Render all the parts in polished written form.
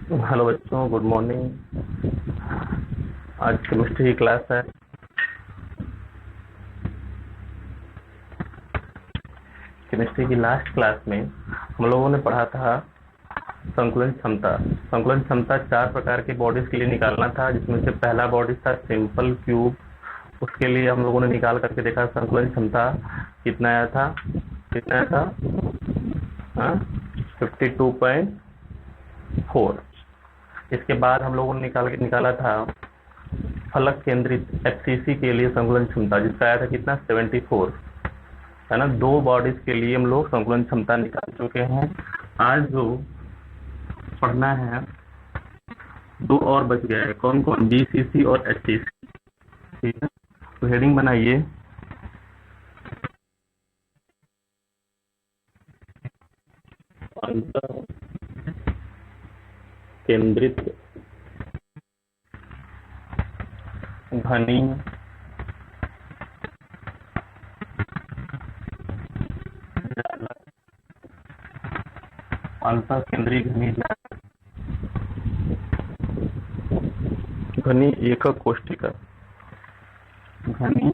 Hello बच्चों, good morning. आज chemistry की क्लास है। केमिस्ट्री की लास्ट क्लास में हम लोगों ने पढ़ा था संकुलन क्षमता। संकुलन क्षमता 4 प्रकार के बॉडीज के लिए निकालना था, जिसमें से पहला बॉडी था सिंपल क्यूब। उसके लिए हम लोगों ने निकाल करके देखा संकुलन क्षमता कितना आया था। कितना आया था? 52.4। इसके बाद हम लोगों ने निकाला था फलक केंद्रित एफसीसी के लिए संकुलन क्षमता, जिसका आया था कितना? 74, है ना। 2 बॉडीज के लिए हम लोग संकुलन क्षमता निकाल चुके हैं। आज जो पढ़ना है 2 और बच गया है। कौन कौन? बीसीसी और एचसीसी। ठीक है, तो हेडिंग बनाइए, अंतर केंद्रित घनी अंतर केंद्रीय घनी एकक कोष्ठिका। घनी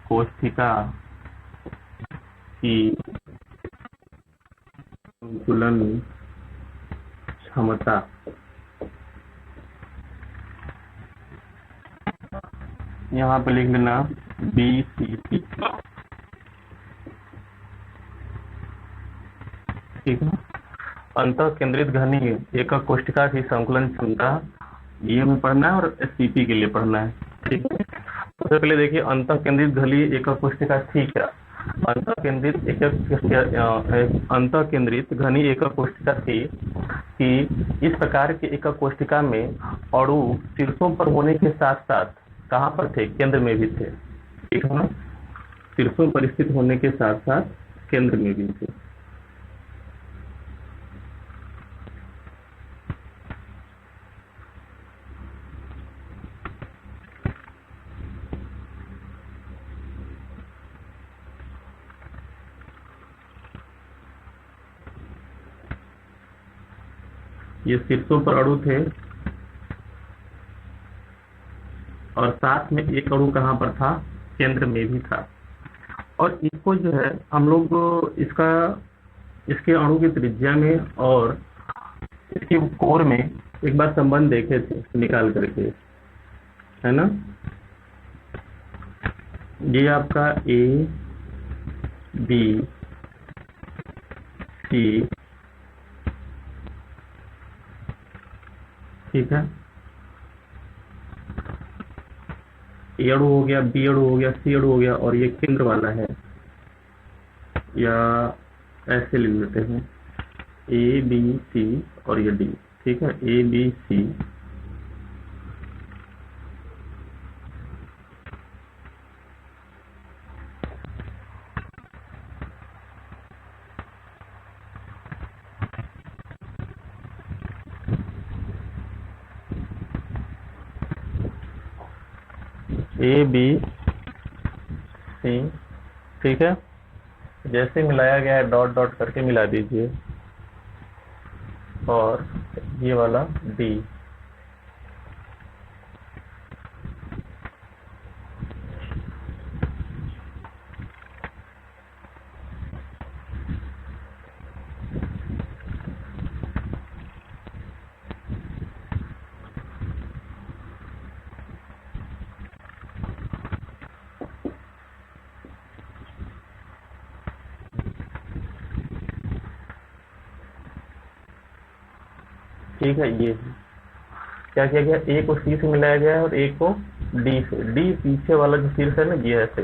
कोष्ठिका की संतुलन क्षमता यहाँ पे लिख लेना बीसीसी। ठीक है, अंतर केंद्रित घनी एकक कोष्ठिका की संकुलन क्षमता ये में पढ़ना है और एससीपी के लिए पढ़ना है। ठीक है, सबसे पहले देखिए अंतर केंद्रित घनी एकक कोष्ठिका थी क्या। अंतर केंद्रित घनी एकक कोष्ठिका थी कि इस प्रकार के एकक कोष्ठिका में अणु शीर्षों पर होने के साथ साथ कहाँ पर थे? केंद्र में भी थे। ठीक है ना, शीर्षों पर स्थित होने के साथ साथ केंद्र में भी थे। ये शीर्षों पर अणु थे और साथ में एक अणु कहाँ पर था? केंद्र में भी था। और इसको जो है हम लोग इसके अणु की त्रिज्या में और इसके कोर में एक बार संबंध देखे थे निकाल करके, है ना। ये आपका ए बी सी, ठीक है, ए अणु हो गया, बी अणु हो गया, सी अणु हो गया, और ये केंद्र वाला है, या ऐसे लिख लेते हैं ए बी सी और ये डी। ठीक है, ए बी सी, ए बी सी। ठीक है, जैसे मिलाया गया है डॉट डॉट करके मिला दीजिए, और ये वाला डी। ठीक है, ये क्या किया गया? ए को सी से मिलाया गया है और ए को डी से। डी पीछे वाला जो शीर्ष है ना, ये ऐसे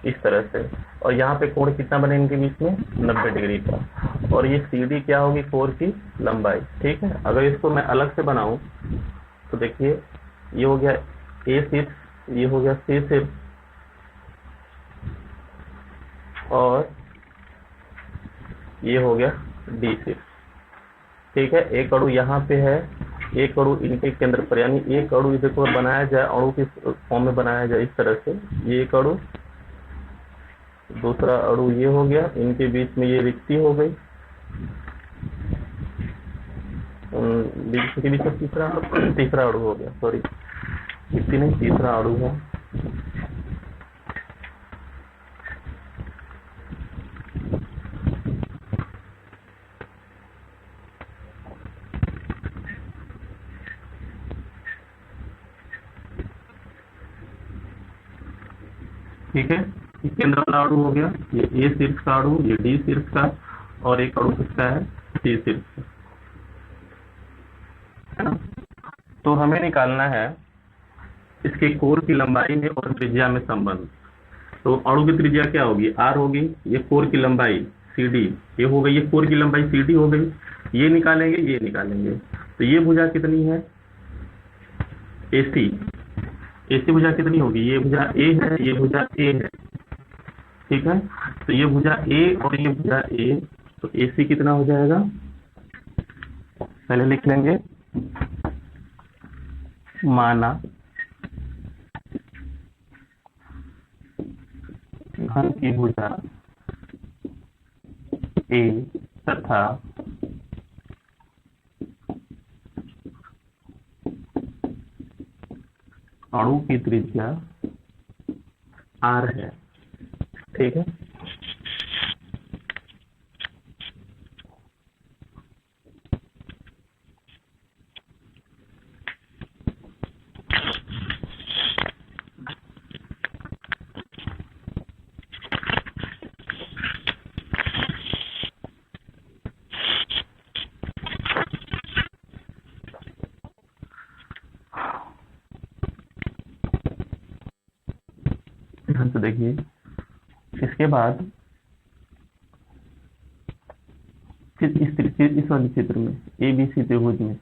इस तरह से, और यहाँ पे कोण कितना बने इनके बीच में? 90 डिग्री का। और ये सी डी क्या होगी? कोर की लंबाई। ठीक है, अगर इसको मैं अलग से बनाऊं तो देखिए ये हो गया ए शीर्ष, ये हो गया सी शीर्ष, और ये हो गया डी शीर्ष। ठीक है, एक अणु यहाँ पे है, एक अणु इनके केंद्र पर, यानी एक अणु इसे को बनाया जाए, अणु की फॉर्म में बनाया जाए इस तरह से। ये एक अणु दूसरा अणु ये हो गया, इनके बीच में ये रिक्ति हो गई, के बीच में तीसरा अणु हो गया, सॉरी रिक्ति नहीं, तीसरा अणु है। ठीक है, केंद्र वाला अणु हो गया, ये ए शीर्ष का अणु, ये डी शीर्ष का, और एक अणु किसका है, सी शीर्ष का, है ना। तो हमें निकालना है इसके कोर की लंबाई में और त्रिज्या में संबंध। तो अणु की त्रिज्या क्या होगी, आर होगी, ये कोर की लंबाई सी डी, ये हो गई, ये कोर की लंबाई सी डी हो गई, ये निकालेंगे, ये निकालेंगे। तो ये भुजा कितनी है, एसी, एसी भुजा कितनी होगी, ये भुजा ए है, ये भुजा ए है, ठीक है। तो ये भुजा ए और ये भुजा ए, तो एसी कितना हो जाएगा, पहले लिख लेंगे, माना घन की भुजा ए तथा अणु की त्रिज्या आर है, ठीक है। तो देखिए इसके बाद फिर इस वाले चित्र में एबीसी त्रिभुज में,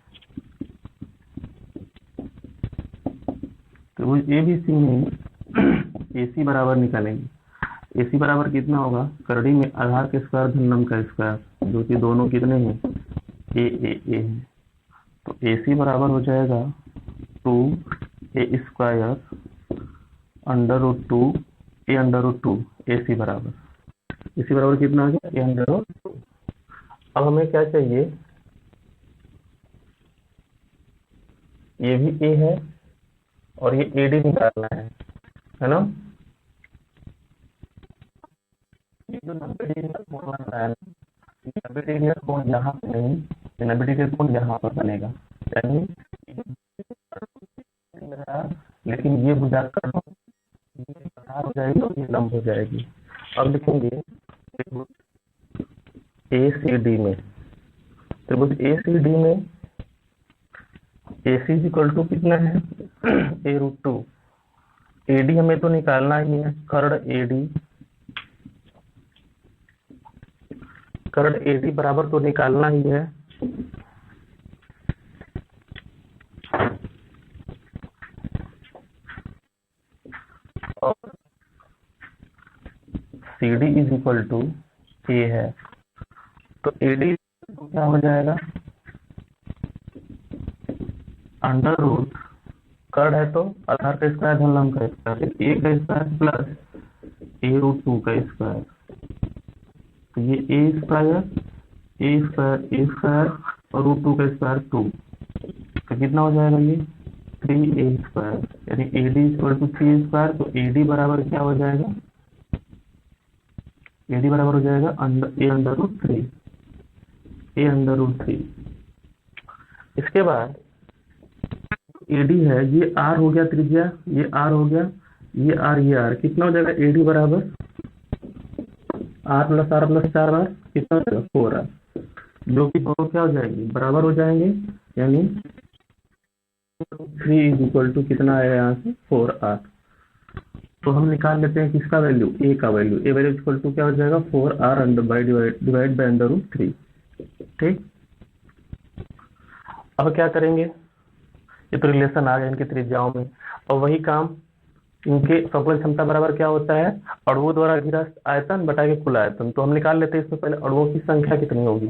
त्रिभुज एबीसी में एसी बराबर निकालेंगे। एसी बराबर कितना होगा, करड़ी में आधार के स्क्वायर धन लंब का स्क्वायर, जो कि दोनों कितने हैं, ए है। तो एसी बराबर हो जाएगा 2a स्क्वायर √2 a√2, एसी बराबर, एसी बराबर कितना आ गया, a√2। अब हमें क्या चाहिए, ये भी ए है और ये एडी निकालना है ना। ये जो 90 डिग्री का कोण बन रहा है, 90 डिग्री का कोण यहाँ पे नहीं, 90 डिग्री का कोण यहाँ पर बनेगा, यानी लेकिन ये भुजा कट हो जाएगी और ये लंब हो जाएगी। अब लिखेंगे ACD में, त्रिभुज ACD में AC इक्वल टू कितना है, a√2, AD हमें तो निकालना ही है, कर्ण AD बराबर तो निकालना ही है। और CD is equal to A है, तो AD क्या हो जाएगा, √, कर्ण है तो आधार का स्क्वायर धन लंब का स्क्वायर, ए का स्क्वायर प्लस a√2 का स्क्वायर, तो ये ए स्क्वायर और √2 का स्क्वायर 2, तो कितना हो जाएगा ये 3a स्क्वायर, यानी AD equal to 3a square. तो AD बराबर क्या हो जाएगा, AD बराबर हो जाएगा a√3। इसके बाद AD है, ये R हो गया त्रिज्या, ये R हो गया, ये R कितना हो जाएगा, AD बराबर R plus R plus 4R कितना हो जाएगा 4R, जो कि दोनों क्या हो जाएंगे, बराबर हो जाएंगे, यानी 3 इज इक्वल टू कितना आएगा यहाँ से 4R। तो हम निकाल लेते हैं किसका वैल्यू, ए का value, A value equal to क्या हो जाएगा 4R डिवाइड बाय √3, ठीक। अब क्या करेंगे, ये तो रिलेशन आ गया इनकी त्रिज्याओं में, और वही काम इनके स्वप्न क्षमता बराबर क्या होता है, अणुओं द्वारा घिरा आयतन बटा के कुल आयतन। तो हम निकाल लेते हैं इसमें पहले अणुओं की संख्या कितनी होगी,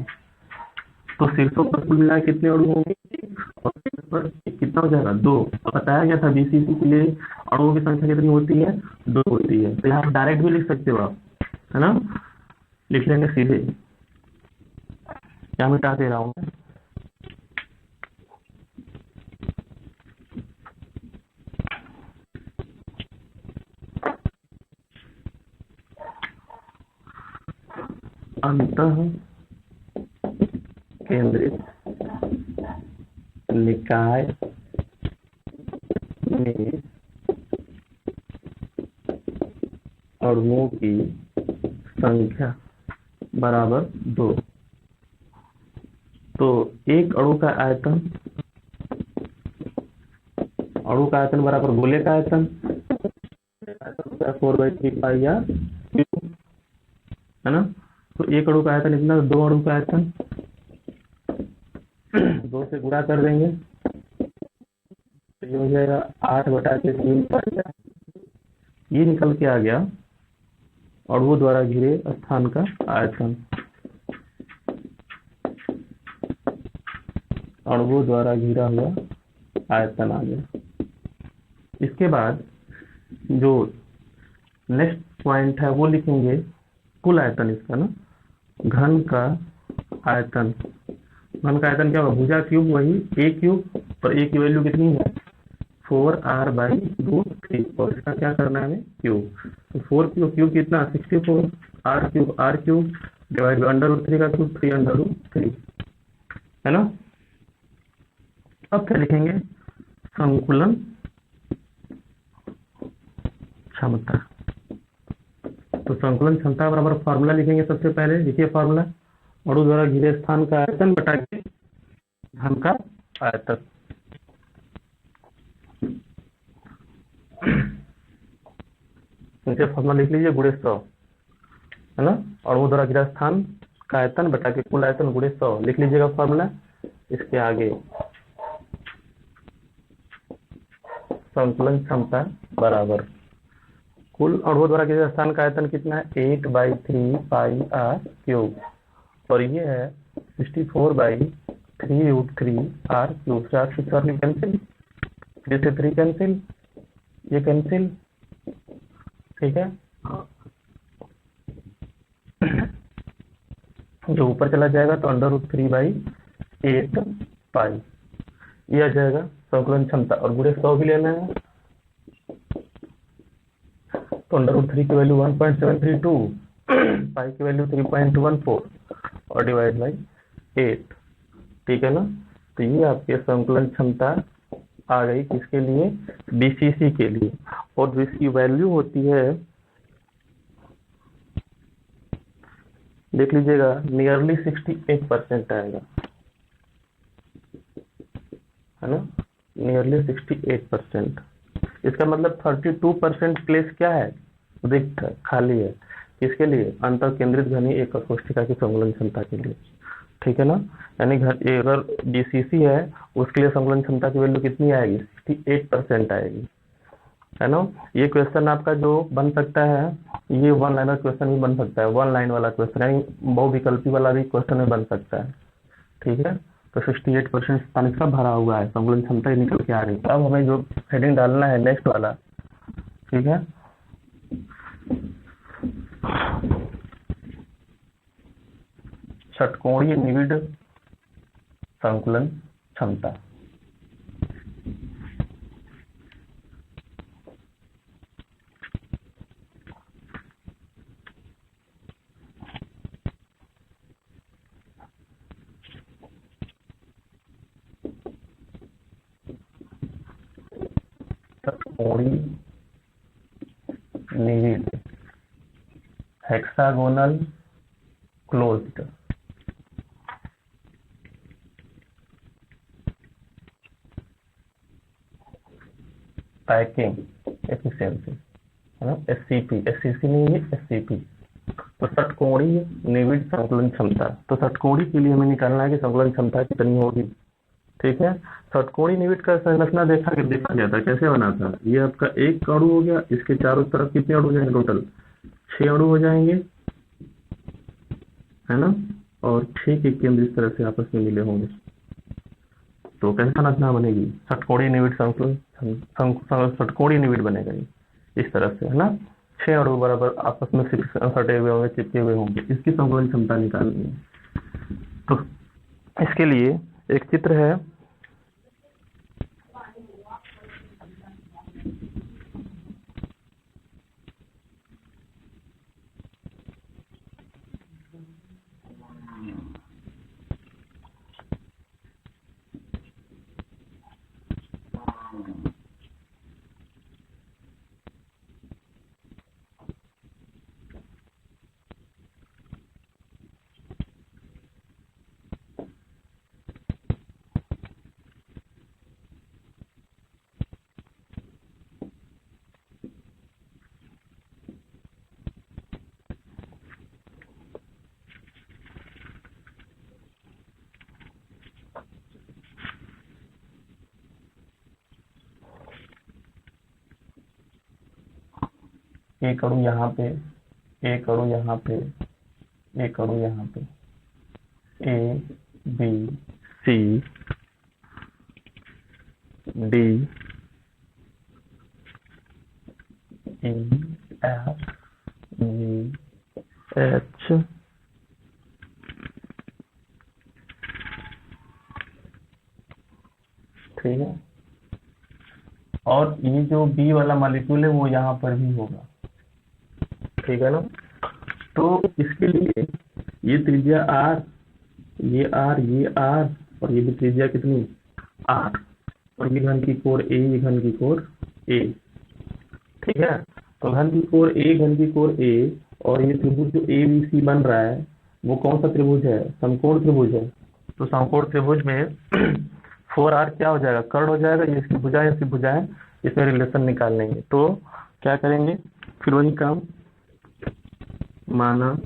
तो शीर्षों पर कुल मिला कितने अणु होंगे, और पर कितना हो जाएगा 2। बताया गया था बीसीसी के लिए अणुओं की संख्या कितनी होती है, 2 होती है। तो यहाँ डायरेक्ट भी लिख सकते हो आप, है ना, लिख लेंगे सीधे, यहाँ मिटा दे रहा हूँ। अंतः केंद्रित निकाय में अणुओं की संख्या बराबर 2। तो एक अणु का आयतन बराबर गोले का आयतन 4/3 पाई आर क्यूब, है ना। तो एक अणु का आयतन इतना, 2 अणु का आयतन 2 से गुणा कर देंगे तो ये हो जाएगा 8/3 पाई आर। ये निकल के आ गया अणुओं द्वारा घिरे स्थान का आयतन। अणुओं द्वारा घिरा हुआ आयतन आ गया। इसके बाद जो नेक्स्ट पॉइंट है वो लिखेंगे कुल आयतन इसका ना, घन का आयतन। घन का आयतन क्या होगा, भुजा क्यूब वही a क्यूब, पर a की वैल्यू कितनी है 4r/√3, और इसका क्या करना है हमें क्यूब। तो 4 क्यूब कितना 64, r क्यूब डिवाइड बाई √3 का क्यूब 3/√3, है ना। अब क्या लिखेंगे, संकुलन क्षमता। तो संकुलन क्षमता बराबर फॉर्मूला लिखेंगे। सबसे पहले लिखिए फॉर्मूला, अणु द्वारा घिरे स्थान का आयतन बटा के घन का आयतन। फॉर्मूला लिख लीजिए, गुणे 100, है ना। अणु द्वारा घिरा स्थान का आयतन बटा के कुल आयतन गुणे 100 लिख लीजिएगा फॉर्मूला। इसके आगे संकुलन क्षमता बराबर कुल अणुओं द्वारा घिरे स्थान का आयतन कितना है 8/3 पाई आर क्यूब, और ये है 64/3√3 आर क्यूब। 4 से 4 कैंसिल, 3 से 3 कैंसिल, ये कैंसिल, ठीक है। जो ऊपर चला जाएगा तो √3/8 पाई, ये आ जाएगा संकुलन क्षमता। और गुणे 100 भी लेना है, तो √3 की वैल्यू 1.732, पाई की वैल्यू 3.14 और डिवाइड बाई 8, ठीक है ना। तो ये आपके संकुलन क्षमता आ गई किसके लिए, बीसीसी के लिए। और जो इसकी वैल्यू होती है देख लीजिएगा, नियरली 68% आएगा, है ना, नियरली 68%। इसका मतलब 32% प्लेस क्या है, रिक्त है, खाली है। किसके लिए, अंतर केंद्रित घनी एक कोष्ठिका की संकुलन क्षमता के लिए, ठीक है ना। यानी अगर बीसीसी है उसके लिए संकुलन क्षमता की वैल्यू कितनी आएगी, 68% आएगी, है ना। ये क्वेश्चन आपका जो बन सकता है, ये 1 लाइनर क्वेश्चन भी बन सकता है, 1 लाइन वाला क्वेश्चन, यानी बहुविकल्पी वाला भी क्वेश्चन में बन सकता है, ठीक है। तो 68% स्थान इसका भरा हुआ है, संकुलन क्षमता निकल के आ रही है। अब हमें जो हेडिंग डालना है नेक्स्ट वाला, ठीक है। षटकोणीय निविड संकुलन क्षमता। षटकोणीय निविड हेक्सागोनल क्लोज्ड पैकिंग एफिशिएंसी, है ना, एससीपी, एससीसी नहीं है, एससीपी। तो षटकोणीय निविड संकुलन क्षमता, तो षटकोणी के लिए हमें निकालना है कि संकुलन क्षमता कितनी होगी, ठीक है। षटकोणीय निविड का संरचना देखा गया था, कैसे बना था। ये आपका एक अणु हो गया, इसके चारों तरफ कितने अणु हो जाएंगे, टोटल 6 अणु हो जाएंगे, है ना, और 6 के केंद्र इस तरह से आपस में मिले होंगे। तो कैसे संरचना बनेगी, षटकोणीय निविड संकुलन, षटकोणीय निविड बनेगा इस तरह से, है ना। 6 अणु बराबर आपस में सटे हुए होंगे, चिपके हुए होंगे, इसकी संकोचन क्षमता निकालनी है। तो इसके लिए एक चित्र है, एक अणु यहाँ पे, एक अणु यहाँ पे, एक अणु यहाँ पे, A B C D E F G H, ठीक है। और ये जो बी वाला मॉलिक्यूल है वो यहाँ पर भी होगा, ठीक है ना। तो इसके लिए ये त्रिज्या आर, ये आर, ये आर, और ये भी त्रिज्या कितनी आर, और ये घन की कोर ए, ये घन की कोर ए, ठीक है। तो घन की कोर ए, घन की कोर ए, और ये त्रिभुज जो ए बी सी बन रहा है वो कौन सा त्रिभुज है? समकोण त्रिभुज है। तो समकोण त्रिभुज में 4r क्या हो जाएगा? कर्ण हो जाएगा। ये इसकी भुजाएं, इसकी भुजाएं, इसमें रिलेशन निकाल लेंगे। तो क्या करेंगे फिर? वही काम, माना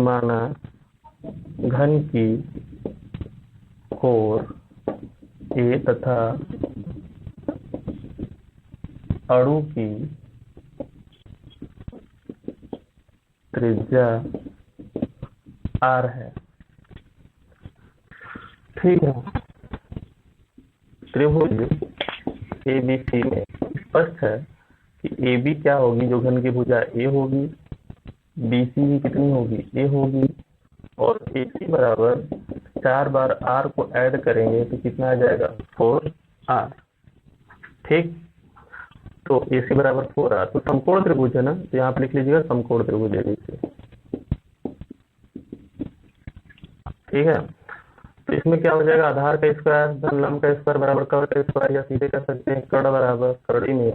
माना घन की कोर ए तथा अणु की त्रिज्या r है, ठीक है। त्रिभुज ABC में स्पष्ट है कि AB क्या होगी? जो घन की भुजा A होगी, BC भी कितनी होगी? A होगी, और AC बराबर 4 बार R को ऐड करेंगे तो कितना आ जाएगा? 4R, ठीक। तो AC बराबर 4R, तो समकोण त्रिभुज है ना, तो यहाँ पे लिख लीजिएगा समकोण त्रिभुज है ABC, ठीक है। तो इसमें क्या हो जाएगा? आधार का स्क्वायर धन लंब का स्क्वायर बराबर कर्ण का स्क्वायर, या सीधे कर सकते हैं कर्ण बराबर कर्ण में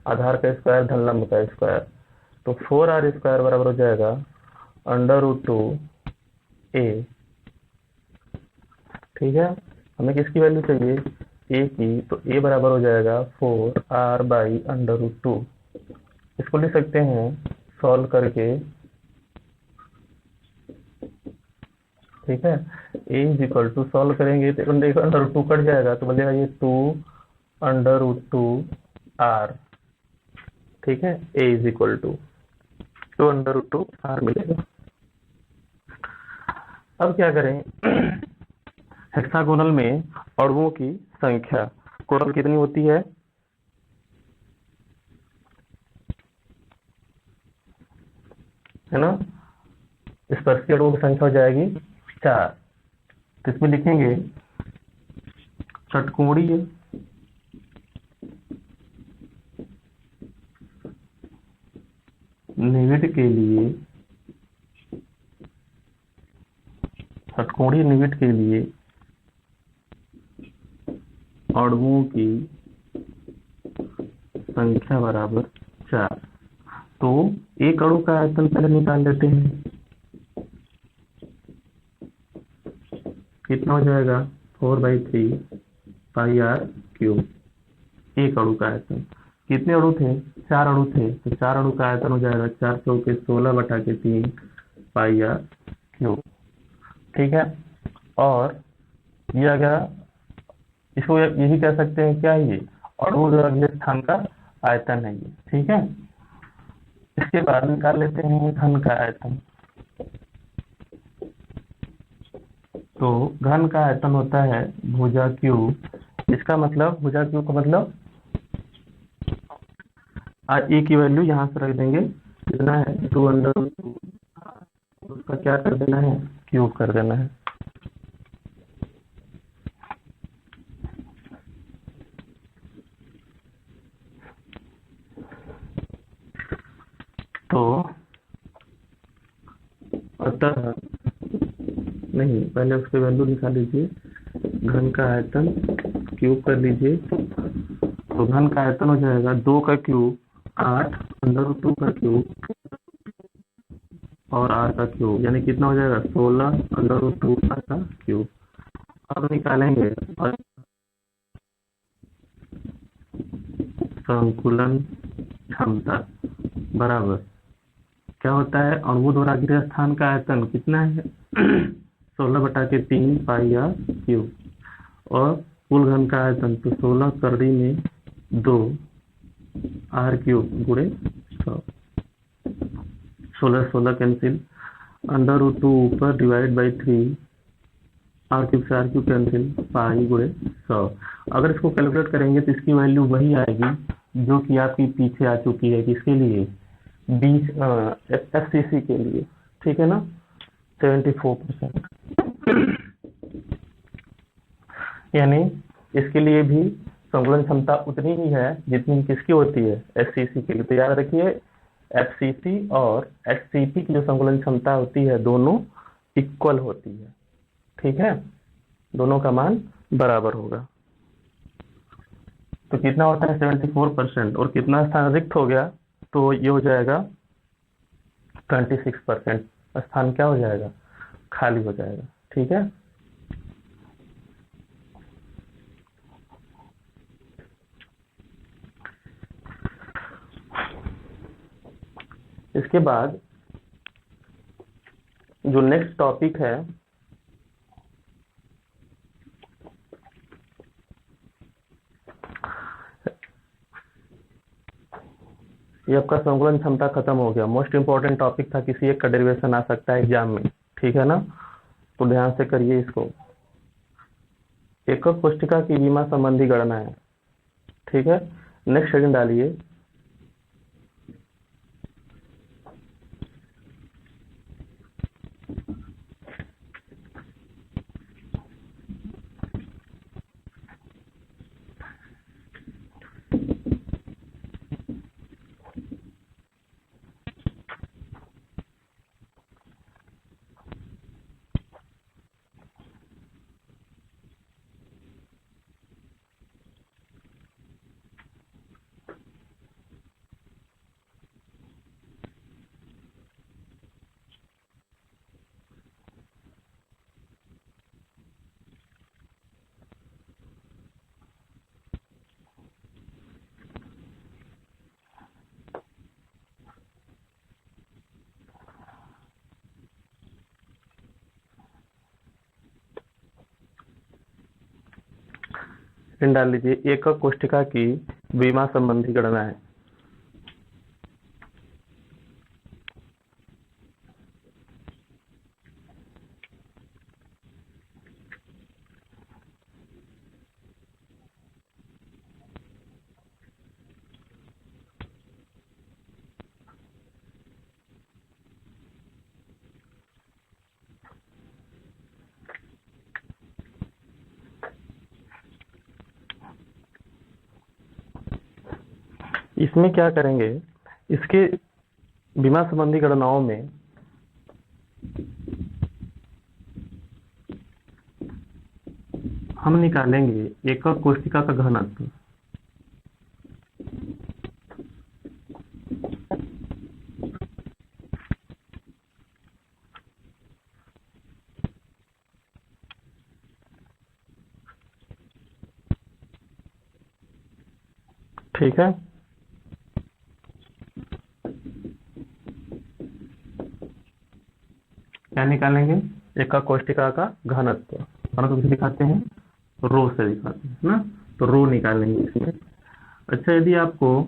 आधार का स्क्वायर धन लंब का स्क्वायर। तो 4r स्क्वायर बराबर हो जाएगा √2a, ठीक है। हमें किसकी वैल्यू चाहिए? a की। तो a बराबर हो जाएगा 4r/√2। इसको लिख सकते हैं सॉल्व करके, ठीक है। a = सॉल्व करेंगे तो देखो √2 कट जाएगा, तो बोलेगा ये 2√2r, ठीक है। a = 2√2r मिलेगा। अब क्या करें? हेक्सागोनल में अणुओं की संख्या टोटल कितनी होती है? है ना, स्पर्शीय अणुओं की संख्या हो जाएगी 4। तो इसमें लिखेंगे षटकोणीय निविड के लिए, षटकोणीय निविड के लिए अणुओं की संख्या बराबर 4। तो एक अणु का आयतन पहले निकाल लेते हैं, कितना हो जाएगा? 4/3 πr³। एक अणु का आयतन, कितने अणु थे? 4 अणु थे, तो 4 अणु का आयतन हो जाएगा 4 × 16/3 πr²। क्यूब, ठीक है। और ये आ गया, इसको यही कह सकते हैं क्या, ये अणु द्रव्य स्थान का आयतन है ये, ठीक है। इसके बाद निकाल लेते हैं घन का आयतन। तो घन का आयतन होता है भुजा क्यूब। इसका मतलब भुजा क्यूब का मतलब ए की वैल्यू यहाँ से रख देंगे, कितना है 2√2, उसका क्या कर देना है, क्यूब कर देना है। तो अतः नहीं, पहले उसकी वैल्यू निकाल लीजिए, घन का आयतन क्यूब कर लीजिए। तो घन का आयतन हो जाएगा 2 का क्यूब 8, √2 का क्यूब और r का क्यूब, यानी कितना हो जाएगा 16 √2 r का क्यूब। अब निकालेंगे संकुलन क्षमता बराबर क्या होता है, अणु द्वारा गृह स्थान का आयतन कितना है 16/3 पाई r क्यूब, और कुल घन का आयतन तो 16 करड़ी में 2 r क्यूब गुणे 100, 16 कैंसिल, √2 ऊपर डिवाइड बाई 3, r क्यूब से r क्यूब कैंसिल, पाई गुणे 100। अगर इसको कैलकुलेट करेंगे तो इसकी वैल्यू वही आएगी जो कि आपकी पीछे आ चुकी है, किसके लिए, FCC के लिए, ठीक है ना, 74%। यानी इसके लिए भी संकुलन क्षमता उतनी ही है जितनी किसकी होती है, SCC के लिए। तो याद रखिए FCC और SCP की जो संकुलन क्षमता होती है दोनों इक्वल होती है, ठीक है, दोनों का मान बराबर होगा। तो कितना होता है 74%, और कितना स्थान रिक्त हो गया, तो ये हो जाएगा 26%, स्थान क्या हो जाएगा, खाली हो जाएगा, ठीक है। इसके बाद जो नेक्स्ट टॉपिक है, ये आपका संकुलन क्षमता खत्म हो गया। मोस्ट इंपॉर्टेंट टॉपिक था, किसी एक का डेरिवेशन आ सकता है एग्जाम में, ठीक है ना, तो ध्यान से करिए इसको। एकक कोष्ठिका की विमा संबंधी गणना है, ठीक है। नेक्स्ट हेडिंग डालिए, हेडिंग डाल लीजिए, एकक कोष्ठिका की विमा संबंधी गणना है। इसमें क्या करेंगे, इसके बीमा संबंधी गणनाओं में हम निकालेंगे एकक कोष्ठिका का घनत्व, ठीक है। क्या निकाल निकालेंगे? एकक कोष्ठिका का घनत्व। घनत्व किसे दिखाते हैं? रो से दिखाते हैं ना, तो रो निकालेंगे इसमें। अच्छा, यदि आपको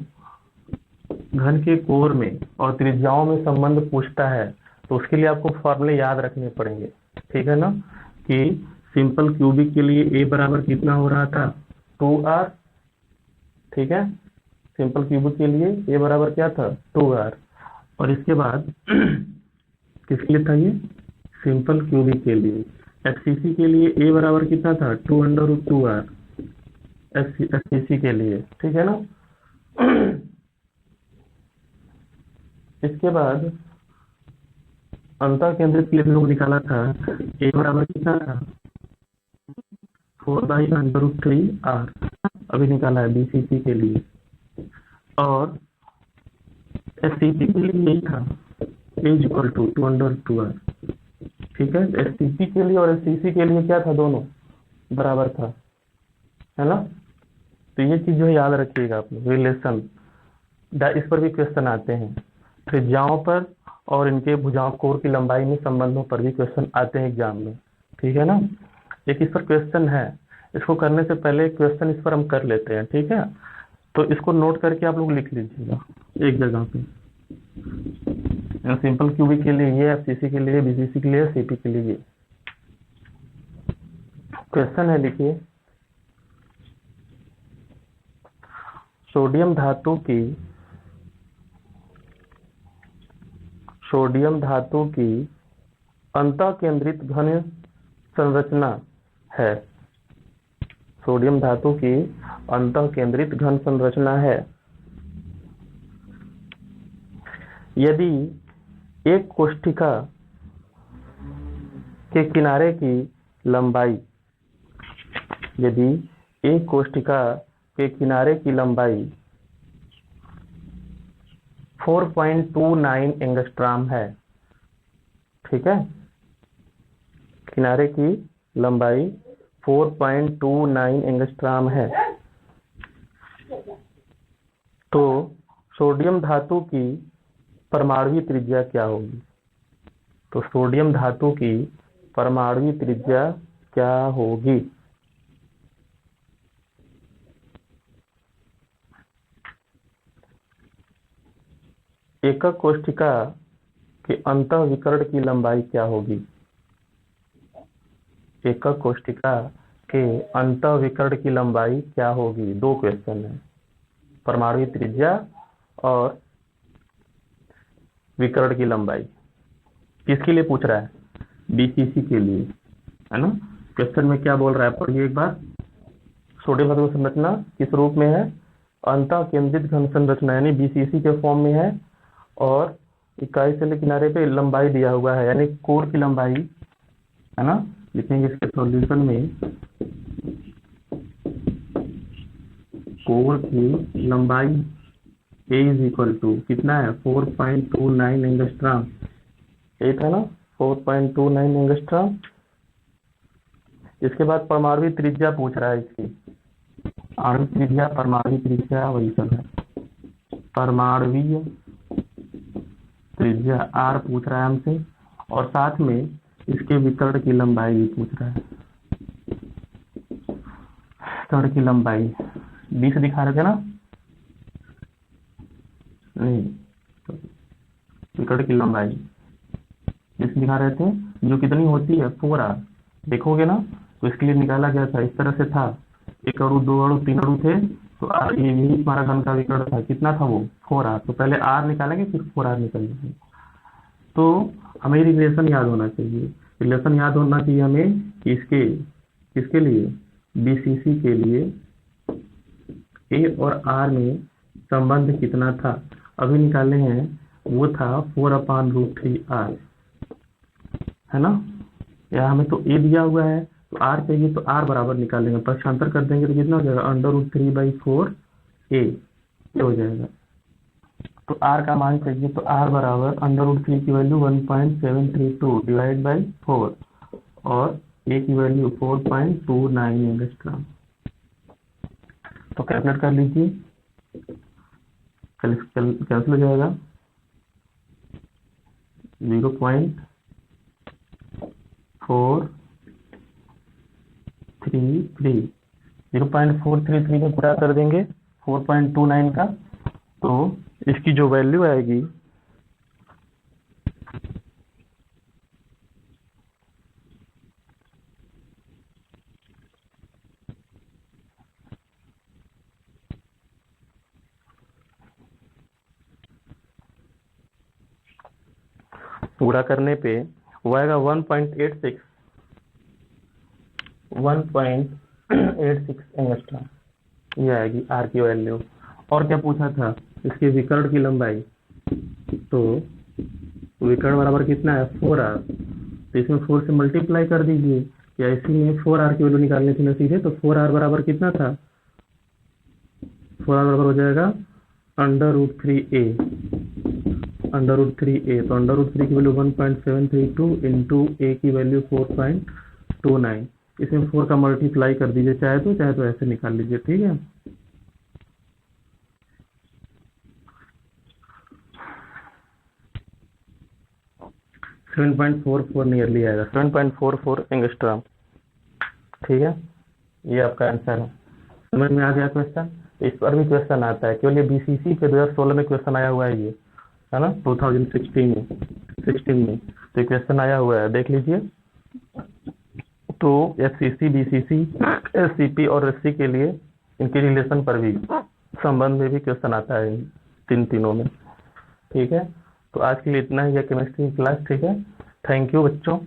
घन के कोर में और त्रिज्याओं में संबंध पूछता है तो उसके लिए आपको फॉर्मूले याद रखने पड़ेंगे, ठीक है ना, कि सिंपल क्यूबिक के लिए ए बराबर कितना हो रहा था? 2r, ठीक है। सिंपल क्यूबिक के लिए ए बराबर क्या था? 2r। और इसके बाद किसके लिए था ये? सिंपल क्यूबिक के लिए। एफसीसी के लिए ए बराबर कितना था? 2√2r एफसीसी के लिए, ठीक है ना। इसके बाद अंतः केंद्रित के लिए लोग निकाला था, ए बराबर कितना था? 4/√3r अभी निकाला है बीसीसी के लिए। और एससीसी के लिए यही था, ए इक्वल टू 2√2r, ठीक है। एससीसी के लिए और एससीसी के लिए क्या था? दोनों बराबर था, है ना। तो ये चीज जो है याद रखिएगा आप लोग, रिलेशन। इस पर भी क्वेश्चन आते हैं, त्रिज्याओं पर और इनके भुजाओं कोर की लंबाई में संबंधों पर भी क्वेश्चन आते हैं एग्जाम में, ठीक है ना। एक इस पर क्वेश्चन है, इसको करने से पहले क्वेश्चन इस पर हम कर लेते हैं, ठीक है। तो इसको नोट करके आप लोग लिख लीजिएगा एक जगह पे। सिंपल क्यूबिक के लिए ये, एफसीसी के लिए, बीसीसी के लिए, सीपी के लिए। क्वेश्चन है, लिखिए। सोडियम धातु की अंतः केंद्रित घन संरचना है। सोडियम धातु की अंतः केंद्रित घन संरचना है। यदि एक कोष्ठिका के किनारे की लंबाई, यदि एक कोष्ठिका के किनारे की लंबाई 4.29 एंगस्ट्रॉम है, ठीक है। किनारे की लंबाई 4.29 एंगस्ट्रॉम है, तो सोडियम धातु की परमाणुवीय त्रिज्या क्या होगी? तो सोडियम धातु की परमाणुवीय त्रिज्या क्या होगी? एकक कोष्ठिका के अंतः विकर्ण की लंबाई क्या होगी? एकक कोष्ठिका के अंतः विकर्ण की लंबाई क्या होगी? दो क्वेश्चन है, परमाणुवीय त्रिज्या और विकर्ण की लंबाई। किसके लिए पूछ रहा है? बीसीसी के लिए, है ना। क्वेश्चन में क्या बोल रहा है पढ़िए एक बार। सोडियम धातु संरचना किस रूप में है? अंतः केंद्रित घन संरचना, यानी बीसीसी के फॉर्म में है। और इकाई से किनारे पे लंबाई दिया हुआ है, यानी कोर की लंबाई, है ना। लिखेंगे इसके सॉल्यूशन में, कोर की लंबाई ए इज इक्वल टू कितना है? 4.29 एंगस्ट्रॉम। ए था ना, 4.29 एंगस्ट्रॉम। इसके बाद परमाणुवीय त्रिज्या पूछ रहा है इसकी। परमाणुवीय त्रिज्या वही सब है, परमाणुवीय त्रिज्या आर पूछ रहा है हमसे। और साथ में इसके विकर्ण की लंबाई भी पूछ रहा है। विकर्ण की लंबाई 20 दिखा रहे थे ना, नहीं, विकर्ण की लंबाई 20 दिखा रहे थे, जो कितनी होती है? 4r। देखोगे ना, तो इसके लिए निकाला गया था, इस तरह से था, 1 अणु, 2 अणु, 3 अणु थे, तो यही हमारा घन का विकर्ण था। कितना था वो? 4r। तो पहले r निकालेंगे, फिर 4r निकालेंगे। तो हमें रिलेशन याद होना चाहिए। रिलेशन याद होना चाहिए हमें किसके लिए? बीसीसी के लिए ए और आर में संबंध कितना था अभी निकाले हैं, वो था 4/√3r, है ना। या हमें तो ए दिया हुआ है, तो आर चाहिए, तो आर बराबर निकालेंगे, पक्षांतर कर देंगे तो कितना हो जाएगा? √3/4a हो जाएगा। तो r का मान चाहिए, तो r बराबर √3 की वैल्यू 1.732 डिवाइड बाई 4 और a की वैल्यू 4.29 एंगस्ट्रॉम। तो कैलकुलेट कर लीजिए, कैंसिल हो जाएगा, 0.433 0.433 में गुणा कर देंगे 4.29 का, तो इसकी जो वैल्यू आएगी गुणा करने पे वो आएगा 1.86 एंगस्ट्रॉम, ये आएगी आर की वैल्यू। और क्या पूछा था, इसके विकर्ण की लंबाई, तो विकर्ण बराबर कितना है 4r, तो इसमें 4 से मल्टीप्लाई कर दीजिए, या इसी में 4r की वैल्यू निकालनी थी ना सीधे, तो 4r बराबर कितना था, 4r बराबर हो जाएगा √3a, √3a, तो √3 की वैल्यू 1.732 इंटू a की वैल्यू 4.29, इसमें 4 का मल्टीप्लाई कर दीजिए, चाहे तो ऐसे निकाल लीजिए, ठीक है। .44 नियरली आएगा, 7.44 एंगस्ट्रॉम, ठीक है। ये आपका आंसर है। समझ में आ गया क्वेश्चन। इस पर भी क्वेश्चन आता है, केवल ये बीसीसी के 2016 में क्वेश्चन आया हुआ है, ये है ना 2016 में तो क्वेश्चन आया हुआ है, देख लीजिए। तो एफसीसी, बीसीसी, एससीपी और एससी के लिए इनके रिलेशन पर भी, संबंध में भी क्वेश्चन आता है तीनों में, ठीक है। तो आज के लिए इतना ही है केमिस्ट्री क्लास, ठीक है। थैंक यू बच्चों।